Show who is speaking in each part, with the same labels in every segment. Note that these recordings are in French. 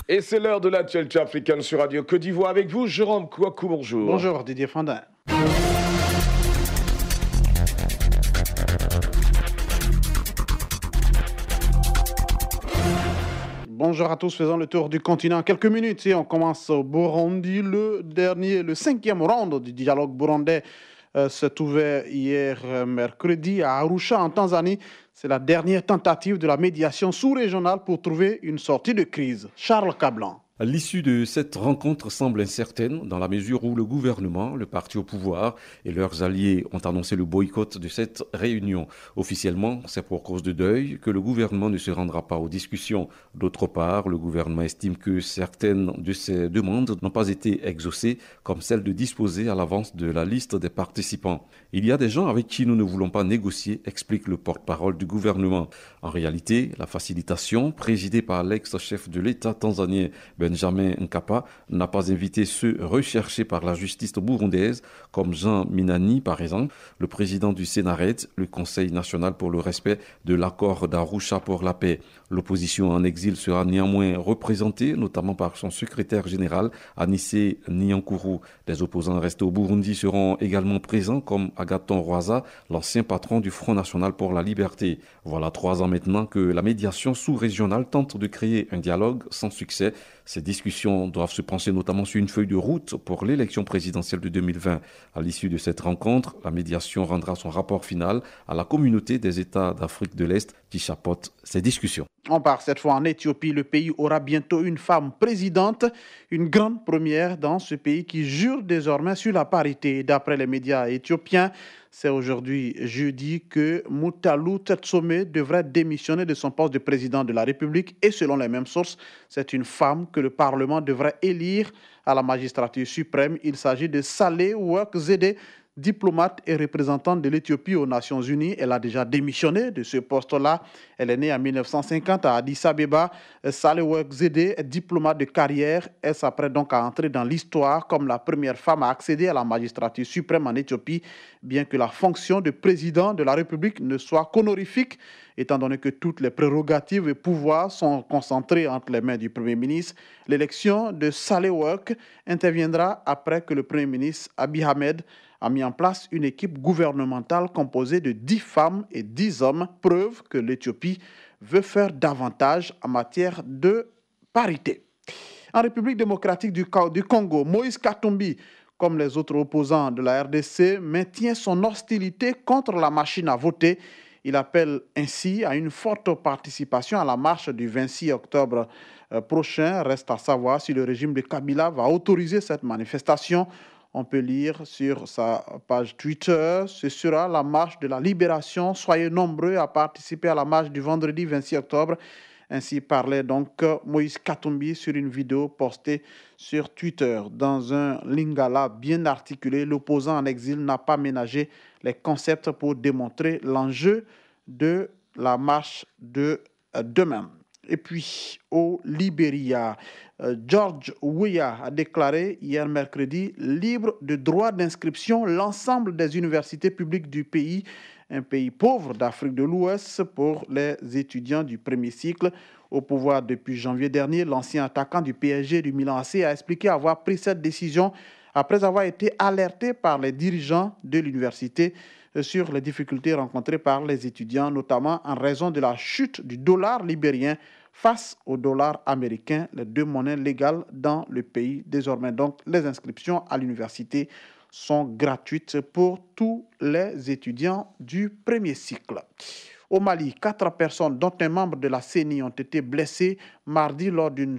Speaker 1: Et c'est l'heure de la Tchelcha africaine sur Radio Côte d'Ivoire. Avec vous, Jérôme Kouakou, bonjour.
Speaker 2: Bonjour Didier Fandin. Bonjour à tous, faisons le tour du continent en quelques minutes et on commence au Burundi. Le cinquième round du dialogue burundais s'est ouvert hier mercredi à Arusha en Tanzanie. C'est la dernière tentative de la médiation sous-régionale pour trouver une sortie de crise. Charles Cablan.
Speaker 3: L'issue de cette rencontre semble incertaine dans la mesure où le gouvernement, le parti au pouvoir et leurs alliés ont annoncé le boycott de cette réunion. Officiellement, c'est pour cause de deuil que le gouvernement ne se rendra pas aux discussions. D'autre part, le gouvernement estime que certaines de ces demandes n'ont pas été exaucées, comme celle de disposer à l'avance de la liste des participants. Il y a des gens avec qui nous ne voulons pas négocier, explique le porte-parole du gouvernement. En réalité, la facilitation, présidée par l'ex-chef de l'État tanzanien Benjamin Nkapa, n'a pas invité ceux recherchés par la justice burundaise, comme Jean Minani par exemple, le président du Sénared, le Conseil national pour le respect de l'accord d'Arusha pour la paix. L'opposition en exil sera néanmoins représentée, notamment par son secrétaire général, Anissé Niankourou. Des opposants restés au Burundi seront également présents, comme Agathon Rwasa, l'ancien patron du Front national pour la liberté. Voilà 3 ans maintenant que la médiation sous-régionale tente de créer un dialogue sans succès. Ces discussions doivent se pencher notamment sur une feuille de route pour l'élection présidentielle de 2020. À l'issue de cette rencontre, la médiation rendra son rapport final à la communauté des États d'Afrique de l'Est qui chapeaute ces discussions.
Speaker 2: On part cette fois en Éthiopie. Le pays aura bientôt une femme présidente, une grande première dans ce pays qui jure désormais sur la parité. D'après les médias éthiopiens, c'est aujourd'hui jeudi que Mutalu Tetsome devrait démissionner de son poste de président de la République et selon les mêmes sources, c'est une femme que le Parlement devrait élire à la magistrature suprême. Il s'agit de Sahle-Work Zede, diplomate et représentante de l'Éthiopie aux Nations Unies. Elle a déjà démissionné de ce poste-là. Elle est née en 1950 à Addis Abeba. Sahle-Work Zede est diplomate de carrière. Elle s'apprête donc à entrer dans l'histoire comme la première femme à accéder à la magistrature suprême en Éthiopie, bien que la fonction de président de la République ne soit qu'honorifique, étant donné que toutes les prérogatives et pouvoirs sont concentrés entre les mains du Premier ministre. L'élection de Sahle-Work interviendra après que le Premier ministre Abiy Ahmed a mis en place une équipe gouvernementale composée de 10 femmes et 10 hommes, preuve que l'Éthiopie veut faire davantage en matière de parité. En République démocratique du Congo, Moïse Katumbi, comme les autres opposants de la RDC, maintient son hostilité contre la machine à voter. Il appelle ainsi à une forte participation à la marche du 26 octobre prochain. Reste à savoir si le régime de Kabila va autoriser cette manifestation. On peut lire sur sa page Twitter, ce sera la marche de la libération. Soyez nombreux à participer à la marche du vendredi 26 octobre. Ainsi parlait donc Moïse Katumbi sur une vidéo postée sur Twitter. Dans un lingala bien articulé, l'opposant en exil n'a pas ménagé les concepts pour démontrer l'enjeu de la marche de demain. Et puis, au Libéria, George Weah a déclaré hier mercredi libre de droit d'inscription l'ensemble des universités publiques du pays, un pays pauvre d'Afrique de l'Ouest pour les étudiants du premier cycle. Au pouvoir depuis janvier dernier, l'ancien attaquant du PSG et du Milan AC a expliqué avoir pris cette décision après avoir été alerté par les dirigeants de l'université sur les difficultés rencontrées par les étudiants, notamment en raison de la chute du dollar libérien face au dollar américain, les deux monnaies légales dans le pays. Désormais, donc, les inscriptions à l'université sont gratuites pour tous les étudiants du premier cycle. Au Mali, 4 personnes, dont un membre de la CENI, ont été blessées mardi lors d'un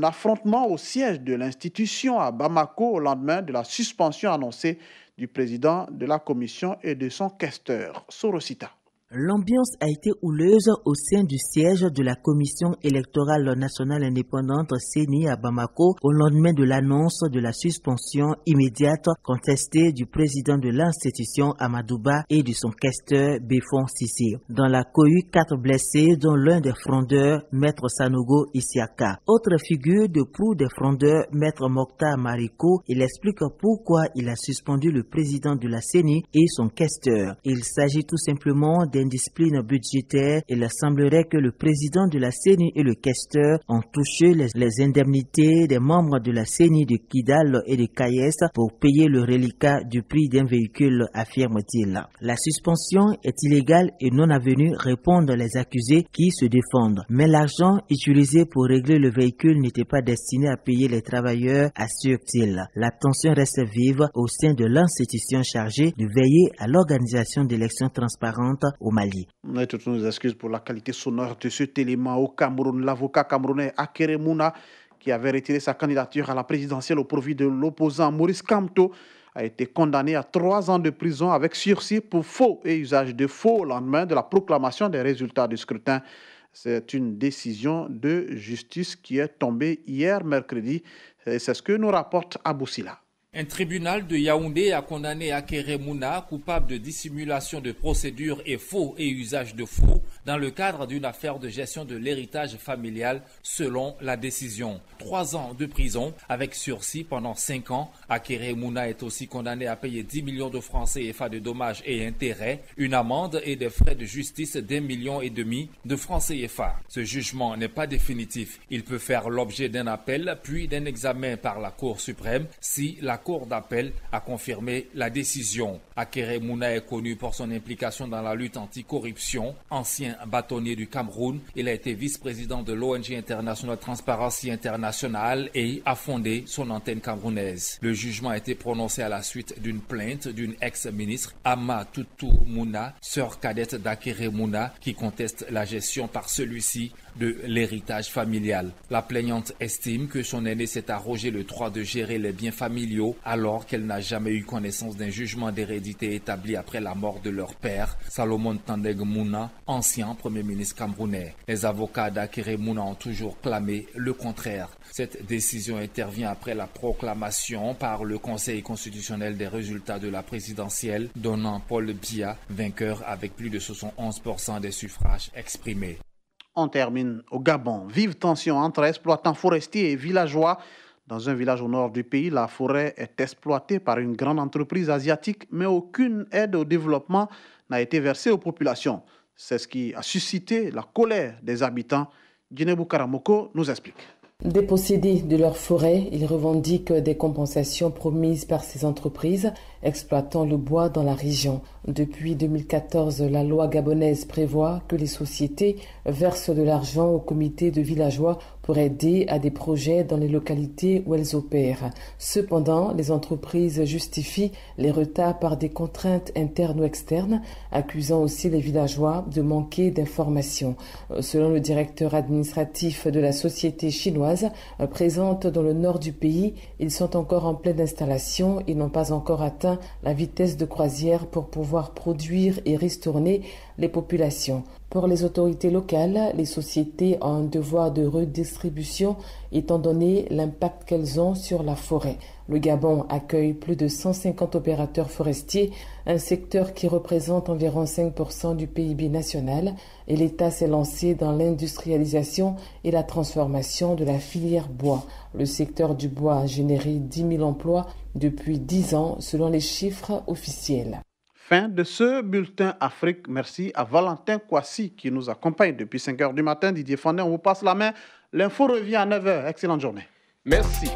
Speaker 2: affrontement au siège de l'institution à Bamako au lendemain de la suspension annoncée du président de la commission et de son questeur, Sorosita.
Speaker 4: L'ambiance a été houleuse au sein du siège de la Commission électorale nationale indépendante CENI à Bamako au lendemain de l'annonce de la suspension immédiate contestée du président de l'institution Amadouba et de son questeur Befon Sissi. Dans la cohue, 4 blessés dont l'un des frondeurs, Maître Sanogo Isiaka. Autre figure de proue des frondeurs, Maître Mokhtar Mariko, il explique pourquoi il a suspendu le président de la CENI et son questeur. Il s'agit tout simplement d'indiscipline budgétaire. Il semblerait que le président de la CENI et le questeur ont touché les indemnités des membres de la CENI de Kidal et de Kayes pour payer le reliquat du prix d'un véhicule, affirme-t-il. La suspension est illégale et non avenue, répondent les accusés qui se défendent. Mais l'argent utilisé pour régler le véhicule n'était pas destiné à payer les travailleurs, assure-t-il. La tension reste vive au sein de l'institution chargée de veiller à l'organisation d'élections transparentes au Mali.
Speaker 2: Toutes nos excuses pour la qualité sonore de cet élément au Cameroun. L'avocat camerounais Akere Mouna, qui avait retiré sa candidature à la présidentielle au profit de l'opposant Maurice Kamto, a été condamné à 3 ans de prison avec sursis pour faux et usage de faux au lendemain de la proclamation des résultats du scrutin. C'est une décision de justice qui est tombée hier mercredi. C'est ce que nous rapporte Abou Sila.
Speaker 5: Un tribunal de Yaoundé a condamné Akere Mouna, coupable de dissimulation de procédures et faux et usage de faux, dans le cadre d'une affaire de gestion de l'héritage familial, selon la décision. 3 ans de prison avec sursis pendant 5 ans. Akere Mouna est aussi condamné à payer 10 millions de francs CFA de dommages et intérêts, une amende et des frais de justice d'1,5 million de francs CFA. Ce jugement n'est pas définitif. Il peut faire l'objet d'un appel, puis d'un examen par la Cour suprême si la Cour d'appel a confirmé la décision. Akere Mouna est connu pour son implication dans la lutte anticorruption. Ancien bâtonnier du Cameroun, il a été vice-président de l'ONG internationale Transparency International et a fondé son antenne camerounaise. Le jugement a été prononcé à la suite d'une plainte d'une ex-ministre, Ama Toutou Mouna, sœur cadette d'Akere Mouna, qui conteste la gestion par celui-ci de l'héritage familial. La plaignante estime que son aîné s'est arrogé le droit de gérer les biens familiaux alors qu'elle n'a jamais eu connaissance d'un jugement d'hérédité établi après la mort de leur père, Salomon Tandeg Mouna, ancien premier ministre camerounais. Les avocats d'Akere Mouna ont toujours clamé le contraire. Cette décision intervient après la proclamation par le Conseil constitutionnel des résultats de la présidentielle, donnant Paul Biya vainqueur avec plus de 71% des suffrages exprimés.
Speaker 2: On termine au Gabon. Vive tension entre exploitants forestiers et villageois. Dans un village au nord du pays, la forêt est exploitée par une grande entreprise asiatique, mais aucune aide au développement n'a été versée aux populations. C'est ce qui a suscité la colère des habitants. Djinebou Karamoko nous explique.
Speaker 6: Dépossédés de leur forêt, ils revendiquent des compensations promises par ces entreprises exploitant le bois dans la région. Depuis 2014, la loi gabonaise prévoit que les sociétés versent de l'argent aux comités de villageois pour aider à des projets dans les localités où elles opèrent. Cependant, les entreprises justifient les retards par des contraintes internes ou externes, accusant aussi les villageois de manquer d'informations. Selon le directeur administratif de la société chinoise présente dans le nord du pays, ils sont encore en pleine installation et n'ont pas encore atteint la vitesse de croisière pour pouvoir produire et ristourner les populations. Pour les autorités locales, les sociétés ont un devoir de redistribution étant donné l'impact qu'elles ont sur la forêt. Le Gabon accueille plus de 150 opérateurs forestiers, un secteur qui représente environ 5% du PIB national, et l'État s'est lancé dans l'industrialisation et la transformation de la filière bois. Le secteur du bois a généré 10 000 emplois depuis 10 ans selon les chiffres officiels.
Speaker 2: Fin de ce bulletin Afrique. Merci à Valentin Kouassi qui nous accompagne depuis 5 h du matin. Didier Fandin, on vous passe la main. L'info revient à 9 h. Excellente journée.
Speaker 1: Merci.